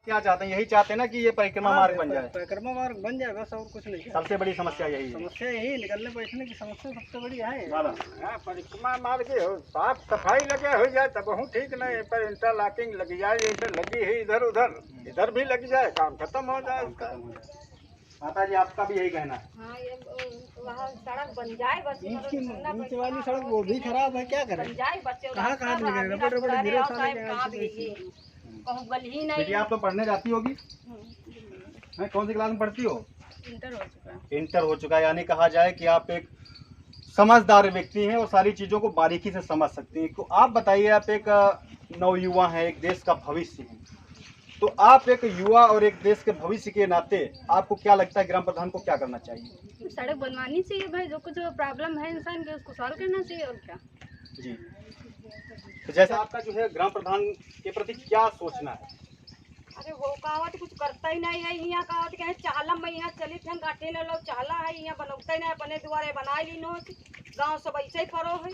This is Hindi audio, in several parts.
क्या चाहते हैं? यही चाहते हैं ना कि ये परिक्रमा मार्ग बन जाए। परिक्रमा मार्ग बन जाए बस, और कुछ नहीं। सबसे बड़ी समस्या यही है। समस्या यही निकलने बैठने की समस्या सबसे बड़ी है। हाँ, परिक्रमा मार्ग हो, साफ सफाई लगे हो जाए तब हूँ ठीक नहीं, पर इंटरलॉकिंग लग जाए, जैसे लगी है इधर उधर, इधर भी लग जाए, काम खत्म हो जाए उसका। माता जी आपका भी यही कहना है? हाँ, ये वहाँ सड़क बन जाए बस। बीच वाली सड़क वो भी खराब है, क्या करें? बन जाए बच्चे कहाँ कहाँ निकलेंगे? बड़े बड़े गिरे साले कहूँ गल ही नहीं। बेटी आप तो पढ़ने जाती होगी, कौन सी क्लास में पढ़ती हो? इंटर हो चुका है। इंटर हो चुका है, यानी कहा जाए कि आप एक समझदार व्यक्ति हैं और सारी चीज़ों को बारीकी से समझ सकती हैं। तो आप बताइए, आप एक नवयुवा हैं, एक देश का भविष्य हैं, तो आप एक युवा और एक देश के भविष्य के नाते आपको क्या लगता है ग्राम प्रधान को क्या करना चाहिए? सड़क बनवानी चाहिए भाई, जो कुछ प्रॉब्लम है इंसान के उसको सॉल्व करना चाहिए, और क्या। जी, तो जैसा आपका जो है ग्राम प्रधान के प्रति क्या सोचना है? अरे वो कहावत कुछ करता ही नहीं है। यहाँ कहावत क्या है, चाला में यहाँ चली थे गाँठे न लोग चाला है, यहाँ बनौता ही नहीं, अपने द्वारे बनाए ली नो, गाँव सब ऐसे ही परो है,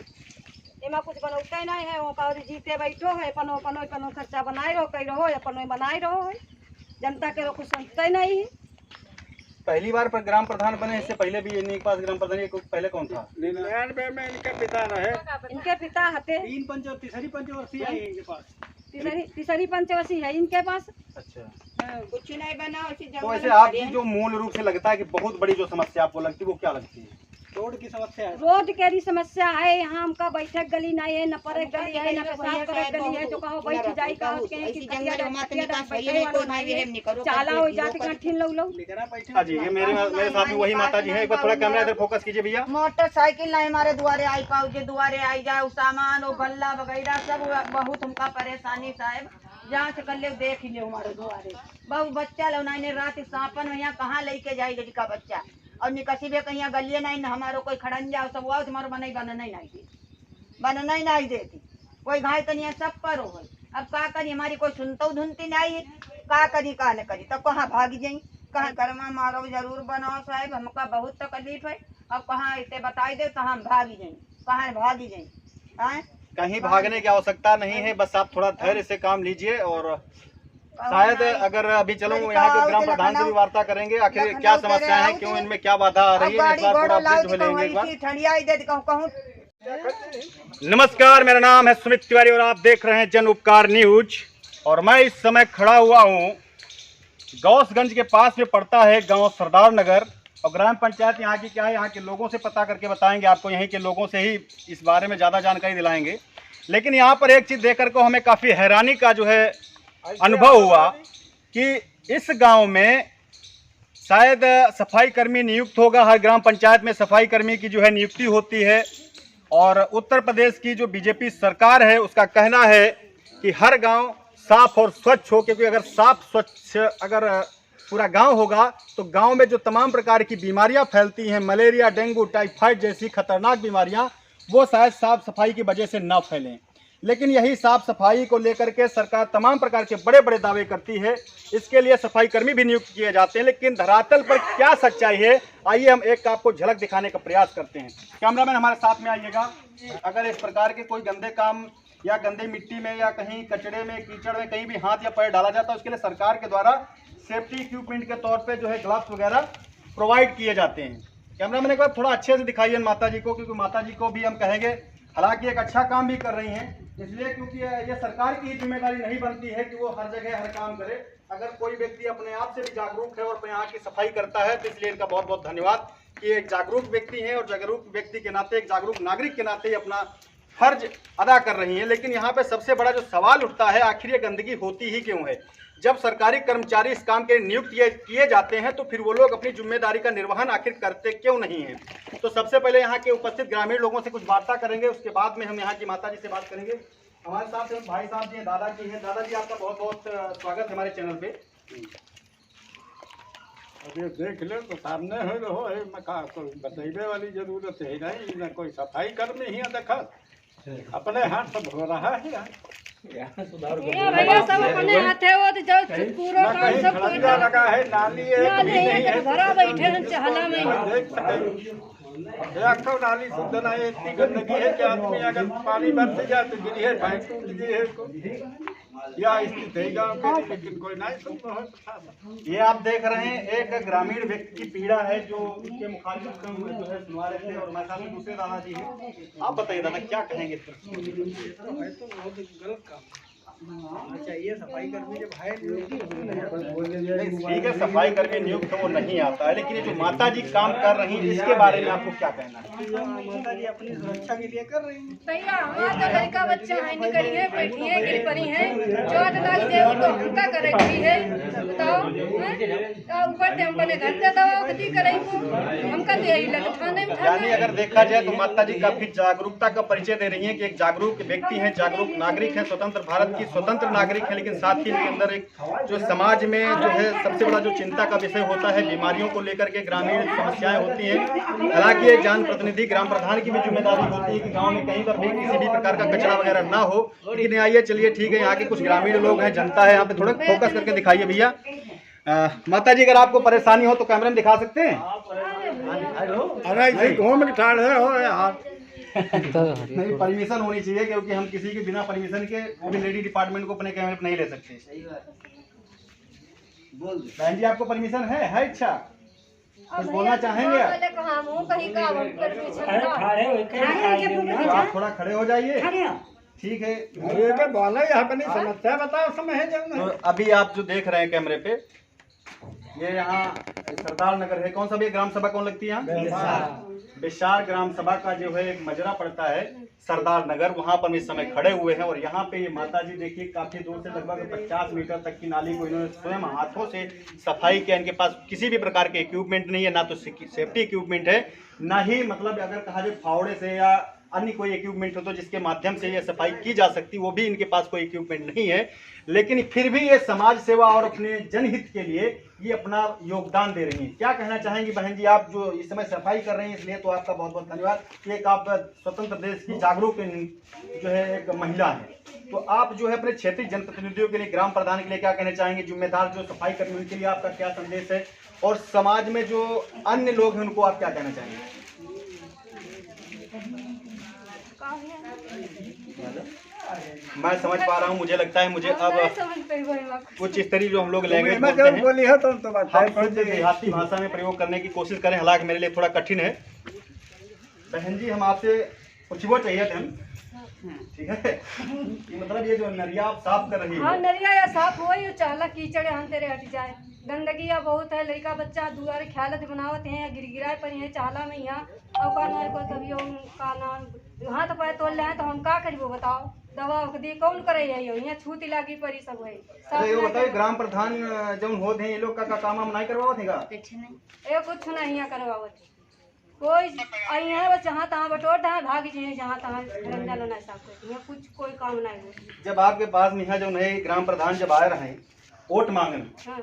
एमा कुछ बनौता ही नहीं है। वो कहावत जीते बैठो है, पनो पनो पनो खर्चा बनाए रहो, कही रहो, अपनो बनाए रहो है, जनता के लोग कुछ समझता ही नहीं है। पहली बार पर ग्राम प्रधान बने, इससे पहले भी इन्हीं के पास ग्राम प्रधान पहले कौन था? 99 में इनके पिता रहे। इनके पिता हते तीसरी पंचवर्षीय है इनके पास। तीसरी पंचवर्षीय है इनके पास। अच्छा, कुछ नहीं बना उसी तो ऐसे आपकी जो मूल रूप से लगता है कि बहुत बड़ी जो समस्या आपको लगती है वो क्या लगती है? रोड की समस्या है। रोड के समस्या है। यहाँ हमका बैठक गली नहीं है, न परे गली है, न पेशाब करे गली है, जो कहो बैठ जाए कहो चाला हो जाते कठिन लोग लोग। हाँ जी, ये मेरे साथ में वही माता जी है। एक बार थोड़ा कैमरा इधर फोकस कीजिए भैया। मोटरसाइकिल नहीं हमारे द्वारे आई पाओ, जे द्वारे आई जाए सामान वो गल्ला वगैरह सब बहुत हमका परेशानी साहब, जहाँ से कर ले देख ही ले हमारे द्वारे। बहुत बच्चा लो नहीं रात सांपन में यहाँ कहाँ लेके जाएगा जी का बच्चा, और निकसी भी कहीं गलिए नहीं न हमारो कोई खड़न जाओ सब आओ तुम्हारो बनाई बनना ही नहीं देती, बनना ही नहीं देती। कोई घाय तनिया सब पर हो। अब का करी, हमारी कोई सुनता धुनती नहीं है, का करी का न करी, तब कहाँ भागी जाई, कहाँ कर्मा मारो जरूर बनाओ साहब, हमका बहुत तकलीफ है। अब कहाँ इसे बताई दे तो हम भागी जाए, कहाँ भागी जाए? कहीं भागने की आवश्यकता नहीं है, बस आप थोड़ा धैर्य से काम लीजिए। और शायद अगर अभी चलो यहाँ के ग्राम प्रधान से भी वार्ता करेंगे, आखिर क्या समस्याएं हैं, क्यों इनमें क्या बाधा आ रही है, इस बार पूरा अपडेट हो लेंगे एक बार। नमस्कार, मेरा नाम है सुमित तिवारी और आप देख रहे हैं जन उपकार न्यूज। और मैं इस समय खड़ा हुआ हूँ गौसगंज के पास में पड़ता है गांव सरदार नगर, और ग्राम पंचायत यहाँ की क्या है, यहाँ के लोगों से पता करके बताएंगे आपको, यहीं के लोगों से ही इस बारे में ज़्यादा जानकारी दिलाएंगे। लेकिन यहाँ पर एक चीज़ देखकर को हमें काफ़ी हैरानी का जो है अनुभव हुआ कि इस गांव में शायद सफाई कर्मी नियुक्त होगा। हर ग्राम पंचायत में सफाई कर्मी की जो है नियुक्ति होती है, और उत्तर प्रदेश की जो बीजेपी सरकार है उसका कहना है कि हर गांव साफ और स्वच्छ हो, क्योंकि अगर साफ स्वच्छ अगर पूरा गांव होगा तो गांव में जो तमाम प्रकार की बीमारियां फैलती हैं, मलेरिया, डेंगू, टाइफाइड जैसी खतरनाक बीमारियां, वो शायद साफ सफाई की वजह से ना फैलें। लेकिन यही साफ सफाई को लेकर के सरकार तमाम प्रकार के बड़े बड़े दावे करती है, इसके लिए सफाई कर्मी भी नियुक्त किए जाते हैं। लेकिन धरातल पर क्या सच्चाई है, आइए हम एक आपको झलक दिखाने का प्रयास करते हैं। कैमरामैन हमारे साथ में आइएगा। अगर इस प्रकार के कोई गंदे काम या गंदे मिट्टी में या कहीं कचड़े में, कीचड़ में कहीं भी हाथ या पैर डाला जाता है, उसके लिए सरकार के द्वारा सेफ्टी इक्विपमेंट के तौर पे जो है ग्लव्स वगैरह प्रोवाइड किए जाते हैं। कैमरामैन एक बार थोड़ा अच्छे से दिखाइए माता जी को, क्योंकि माता जी को भी हम कहेंगे, हालांकि एक अच्छा काम भी कर रही हैं, इसलिए क्योंकि ये सरकार की जिम्मेदारी नहीं बनती है कि वो हर जगह हर काम करे। अगर कोई व्यक्ति अपने आप से भी जागरूक है और यहाँ की सफाई करता है तो इसलिए इनका बहुत बहुत धन्यवाद कि एक जागरूक व्यक्ति है, और जागरूक व्यक्ति के नाते, एक जागरूक नागरिक के नाते अपना फर्ज अदा कर रही हैं। लेकिन यहाँ पे सबसे बड़ा जो सवाल उठता है, आखिर ये गंदगी होती ही क्यों है? जब सरकारी कर्मचारी इस काम के लिए नियुक्त किए जाते हैं तो फिर वो लोग अपनी जिम्मेदारी का निर्वहन आखिर करते क्यों नहीं हैं? तो सबसे पहले यहाँ के उपस्थित ग्रामीण लोगों से कुछ वार्ता करेंगे, उसके बाद में हम यहाँ की माता जी से बात करेंगे। हमारे साथ भाई साहब जी हैं, दादाजी हैं। दादाजी आपका बहुत बहुत स्वागत है हमारे चैनल पे। अभी देख ले तो सामने हो रहो है, मैं कहा कोई बतैबे वाली जरूरत है नहीं, न कोई सफाई कर्मी ही देखा, अपने हाथ सब हो रहा है। भैया सब अपने हाथ है, वो तो जो पूरा काम सब खड़ंजा लगा है, नाली एक भी नहीं है, घरा बैठे हैं चहला में। देखो नाली शुद्ध नहीं है, इतनी गंदगी है कि आदमी अगर पानी बरस जाए तो गिरी है, भाई टूट गई है। या स्थित है गाँव के, लेकिन कोई नहीं सुनता है प्रशासन। ये आप देख रहे हैं एक ग्रामीण व्यक्ति की पीड़ा है जो उनके मुखालिफ में जो है सुनवा रहे थे, और हमारे साथ में दूसरे दादाजी हैं। आप बताइए दादा क्या कहेंगे इस पर? है तो बहुत गलत काम होना चाहिए। सफाई कर्मी जब है नियुक्ति ठीक है, सफाई कर्मी नियुक्त वो नहीं आता है, लेकिन ये जो माता जी काम कर रही हैं इसके बारे में आपको क्या कहना है? माता जी अपनी सुरक्षा के लिए कर रही हैं। भैया हमारा तो लड़का बच्चा है, निकली है, बैठी है, गिर पड़ी है, जो अटलाक दे वो तो हमका करेगी है, बताओ हैं? ऊपर से हम बने घर से दवा कती करे को हमका दे ही लग थाने में यानी अगर देखा जाए तो माता जी काफी जागरूकता का परिचय दे रही हैं कि एक जागरूक व्यक्ति है, जागरूक नागरिक है, स्वतंत्र भारत की स्वतंत्र नागरिक है, लेकिन साथ ही इनके अंदर एक जो समाज में जो है सबसे बड़ा जो चिंता का विषय होता है बीमारियों को लेकर के ग्रामीण समस्याएं होती हैं। हालांकि एक जन प्रतिनिधि ग्राम प्रधान की भी जिम्मेदारी होती है कि गांव में कहीं पर भी किसी भी प्रकार का कचरा वगैरह ना हो, लेकिन आइए चलिए ठीक है, यहाँ के कुछ ग्रामीण लोग हैं, जनता है, यहाँ पे थोड़ा फोकस करके दिखाइए भैया। माता जी अगर आपको परेशानी हो तो कैमरे में दिखा सकते हैं? अरे इसे घूम के ठाड़ है हो यार। नहीं, परमिशन होनी चाहिए, क्योंकि हम किसी के बिना परमिशन के वो भी लेडी डिपार्टमेंट को अपने कैमरे पर नहीं ले सकते। बहन जी आपको परमिशन है इच्छा कुछ बोलना चाहेंगे आप? तो आप थोड़ा खड़े हो जाइए, ठीक है। अरे के बोला यहाँ अपनी समस्या बताओ, समय है जब तो अभी आप जो देख रहे हैं कैमरे पे, ये यहाँ सरदार नगर है, कौन सा भी ग्राम सभा कौन लगती है यहाँ? विशाल ग्राम सभा का जो है एक मजरा पड़ता है सरदार नगर, वहाँ पर इस समय खड़े हुए हैं। और यहाँ पे ये माता जी देखिए काफी दूर से लगभग 50 मीटर तक की नाली को इन्होंने स्वयं हाथों से सफाई किया। इनके पास किसी भी प्रकार के इक्विपमेंट नहीं है, ना तो सेफ्टी इक्विपमेंट है, ना ही मतलब अगर कहा जाए फावड़े से या अन्य कोई इक्विपमेंट हो तो जिसके माध्यम से ये सफाई की जा सकती, वो भी इनके पास कोई इक्विपमेंट नहीं है। लेकिन फिर भी ये समाज सेवा और अपने जनहित के लिए ये अपना योगदान दे रही हैं। क्या कहना चाहेंगी बहन जी, आप जो इस समय सफाई कर रही हैं, इसलिए तो आपका बहुत बहुत धन्यवाद। एक आप स्वतंत्र देश की जागरूक जो है एक महिला है, तो आप जो है अपने क्षेत्रीय जनप्रतिनिधियों के लिए, ग्राम प्रधान के लिए क्या कहना चाहेंगे? जिम्मेदार जो सफाई कर्मी उनके लिए आपका क्या संदेश है, और समाज में जो अन्य लोग हैं उनको आप क्या कहना चाहेंगे? मैं समझ पा रहा हूँ, मुझे लगता है मुझे अब कुछ इस तरीके जो हम लोग लैंग्वेज बोलते हैं बोली है तो हम खुद देहाती भाषा में प्रयोग करने की कोशिश करें, हालांकि मेरे लिए थोड़ा कठिन है। बहन जी हम आपसे कुछ वो चाहिए थे, ठीक है? मतलब ये जो नरिया आप साफ कर रही हाँ है, नरिया या साफ हो ही चाला कीचड़ हम तेरे हट जाए, गंदगी या बहुत है, लड़का बच्चा दुआरे ख्यालत बनावत हैं, गिरगिराए पर हैं चाला में यहाँ और का को कभी का नाम हाथ पैर तोड़ ले तो हम का करिए बताओ? दवा दी कौन करे यहाँ छूती लागी परी सब है। तो ये बताइए ग्राम प्रधान जब होते हैं ये लोग का काम हम नहीं करवाओ थे का? कुछ नहीं यहाँ करवावत कोई यहाँ बस जहाँ तहाँ बटोर है भाग जाए, जहाँ तहाँ रंजा लो साफ करती है, कुछ कोई काम नहीं हो। जब आपके पास में जो नए ग्राम प्रधान जब आए रहे वोट मांगने, हाँ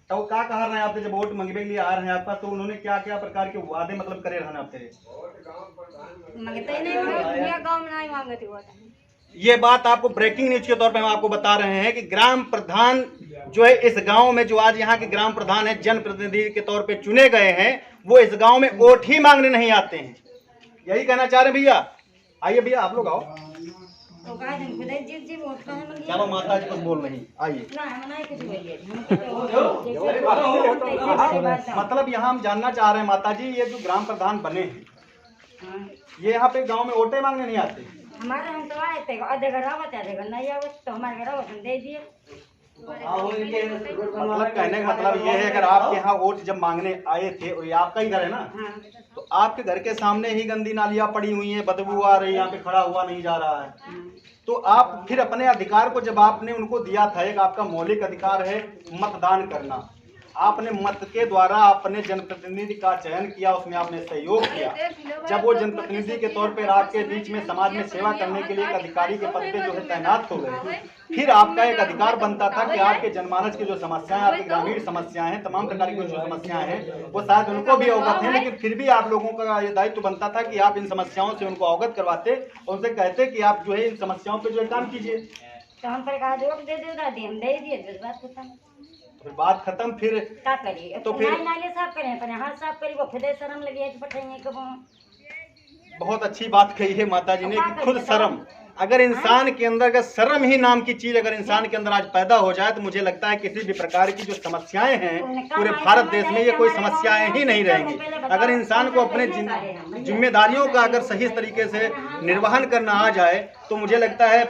तो वो क्या कह रहे हैं आपसे जब वोट मांगने के लिए आ रहे हैं आपका, तो उन्होंने क्या क्या प्रकार के वादे मतलब करे रहना आपसे? मांगते ही नहीं, गाँव में नहीं मांगती हुआ। ये बात आपको ब्रेकिंग न्यूज के तौर पे हम आपको बता रहे हैं कि ग्राम प्रधान जो है इस गांव में, जो आज यहाँ के ग्राम प्रधान है, जनप्रतिनिधि के तौर पे चुने गए हैं, वो इस गांव में वोट ही मांगने नहीं आते हैं। यही कहना चाह रहे हैं भैया? आइए भैया आप लोग आओ। चलो माता जी कुछ बोल रही, आइए। मतलब यहाँ हम जानना चाह रहे हैं माता जी, ये जो ग्राम प्रधान बने हैं ये यहाँ पे गाँव में वोटे मांगने नहीं आते? हमारे हम तो आए थे, आधे घर आवत आधे घर नहीं आवत, तो हमारे घर आवत हम दे दिए। मतलब कहने का मतलब ये है अगर आपके यहाँ वोट जब मांगने आए थे, और ये आपका ही घर है ना, तो आपके घर के सामने ही गंदी नालियाँ पड़ी हुई हैं, बदबू आ रही है, यहाँ पे खड़ा हुआ नहीं जा रहा है, तो आप फिर अपने अधिकार को जब आपने उनको दिया था, एक आपका मौलिक अधिकार है मतदान करना, आपने मत के द्वारा अपने जनप्रतिनिधि का चयन किया, उसमें आपने सहयोग किया। जब वो जनप्रतिनिधि के तौर पर आपके बीच में समाज में सेवा करने के लिए एक अधिकारी के पद पे जो है तैनात हो गए, फिर आपका एक अधिकार बनता था कि आपके जनमानस की जो समस्याएं, आपकी ग्रामीण समस्याएं हैं, तमाम प्रकार की जो समस्याएं हैं वो शायद उनको भी अवगत हैं, लेकिन फिर भी आप लोगों का ये दायित्व बनता था कि आप इन समस्याओं से उनको अवगत करवाते, उनसे कहते कि आप जो है इन समस्याओं पर जो है काम कीजिए। तो हम पर कहा वोट दे दे दादी, हम दे दिए, बात खत्म। फिर बात खत्म, फिर क्या करिए? तो फिर नाले साफ करें, पर हाथ साफ करिए, वो खुद शर्म लगी है तो पठाएंगे कब? बहुत अच्छी बात कही है माता जी ने कि खुद शर्म, अगर इंसान के अंदर अगर शर्म ही नाम की चीज अगर इंसान के अंदर आज पैदा हो जाए तो मुझे लगता है किसी भी प्रकार की जो समस्याएं हैं पूरे भारत देश में ये कोई समस्याएं ही नहीं रहेंगी। अगर इंसान को अपने जिम्मेदारियों का अगर सही तरीके से निर्वहन करना आ जाए तो मुझे लगता है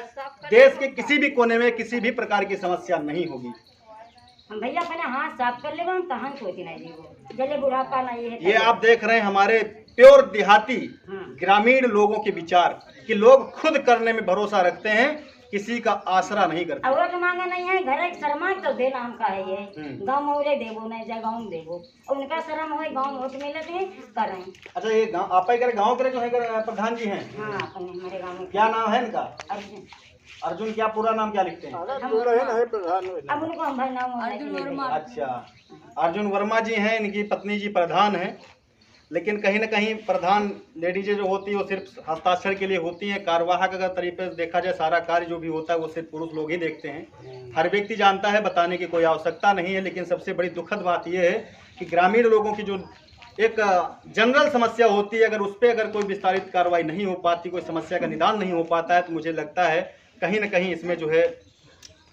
देश के किसी भी कोने में किसी भी प्रकार की समस्या नहीं होगी। हम भैया अपने हाथ साफ कर लेगा, हम कहाँ सोची नहीं देगो जले बुढ़ापा नहीं है। ये आप देख रहे हैं हमारे प्योर देहाती ग्रामीण लोगों के विचार कि लोग खुद करने में भरोसा रखते हैं, किसी का आसरा नहीं करते। वोट मांगे नहीं है, घर एक शर्मा तो दे नाम का है ये गाँव मोरे देवो नहीं जा गाँव देवो, उनका शर्म हो गाँव वोट मिले थे करें। अच्छा ये गाँव आप गाँव के जो है प्रधान जी हैं, हाँ अपने हमारे गाँव में क्या नाम है इनका? अर्जुन। अर्जुन क्या पूरा नाम क्या लिखते हैं? अब उनको हम भाई नाम अच्छा अर्जुन वर्मा जी हैं, इनकी पत्नी जी प्रधान हैं। लेकिन कहीं ना कहीं प्रधान लेडीजें जो होती है वो सिर्फ हस्ताक्षर के लिए होती हैं। कार्यवाहक अगर तरीके से देखा जाए सारा कार्य जो भी होता है वो सिर्फ पुरुष लोग ही देखते हैं। हर व्यक्ति जानता है, बताने की कोई आवश्यकता नहीं है। लेकिन सबसे बड़ी दुखद बात यह है कि ग्रामीण लोगों की जो एक जनरल समस्या होती है, अगर उस पर अगर कोई विस्तारित कार्रवाई नहीं हो पाती, कोई समस्या का निदान नहीं हो पाता है, तो मुझे लगता है कहीं ना कहीं इसमें जो है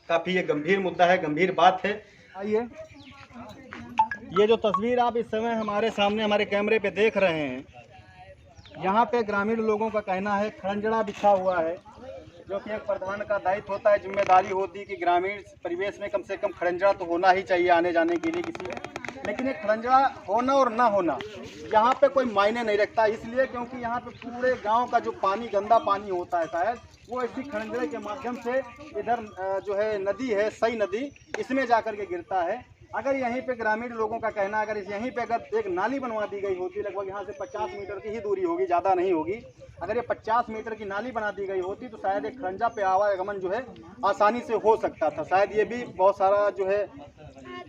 काफ़ी ये गंभीर मुद्दा है, गंभीर बात है। आइए ये जो तस्वीर आप इस समय हमारे सामने हमारे कैमरे पे देख रहे हैं, यहाँ पे ग्रामीण लोगों का कहना है खड़ंजड़ा बिछा हुआ है, जो कि एक प्रधान का दायित्व होता है, जिम्मेदारी होती है कि ग्रामीण परिवेश में कम से कम खड़ंजड़ा तो होना ही चाहिए आने जाने के लिए किसी। लेकिन ये खड़ंजड़ा होना और ना होना यहाँ पे कोई मायने नहीं रखता, इसलिए क्योंकि यहाँ पे पूरे गाँव का जो पानी गंदा पानी होता है शायद वो इसी खड़ंजड़े के माध्यम से इधर जो है नदी है, सई नदी, इसमें जाकर के गिरता है। अगर यहीं पे ग्रामीण लोगों का कहना अगर यहीं पे अगर एक नाली बनवा दी गई होती, लगभग यहाँ से 50 मीटर की ही दूरी होगी, ज़्यादा नहीं होगी, अगर ये 50 मीटर की नाली बना दी गई होती तो शायद एक खड़ंजा पे आवागमन जो है आसानी से हो सकता था। शायद ये भी बहुत सारा जो है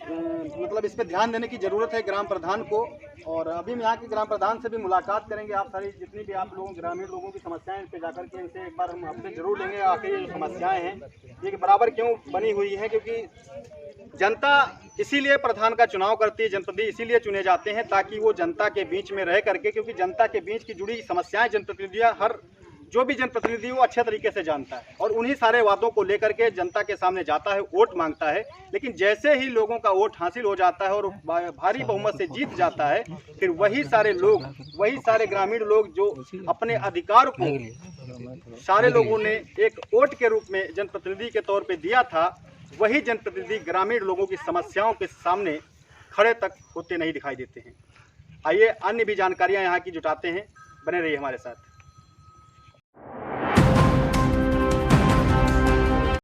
मतलब इस पर ध्यान देने की ज़रूरत है ग्राम प्रधान को। और अभी हम यहाँ के ग्राम प्रधान से भी मुलाकात करेंगे। आप सारी जितनी भी आप लोगों ग्रामीण लोगों की समस्याएं पे जाकर के इनसे एक बार हम आपसे जरूर लेंगे आखिर ये जो समस्याएं हैं ये बराबर क्यों बनी हुई हैं, क्योंकि जनता इसीलिए प्रधान का चुनाव करती है, जनप्रतिनिधि इसीलिए चुने जाते हैं ताकि वो जनता के बीच में रह करके, क्योंकि जनता के बीच की जुड़ी समस्याएं जनप्रतिनिधियाँ हर जो भी जनप्रतिनिधि वो अच्छे तरीके से जानता है और उन्हीं सारे वादों को लेकर के जनता के सामने जाता है, वोट मांगता है। लेकिन जैसे ही लोगों का वोट हासिल हो जाता है और भारी बहुमत से जीत जाता है, फिर वही सारे लोग, वही सारे ग्रामीण लोग जो अपने अधिकार को सारे लोगों ने एक वोट के रूप में जनप्रतिनिधि के तौर पर दिया था, वही जनप्रतिनिधि ग्रामीण लोगों की समस्याओं के सामने खड़े तक होते नहीं दिखाई देते हैं। आइए अन्य भी जानकारियां यहाँ की जुटाते हैं, बने रहिए हमारे साथ।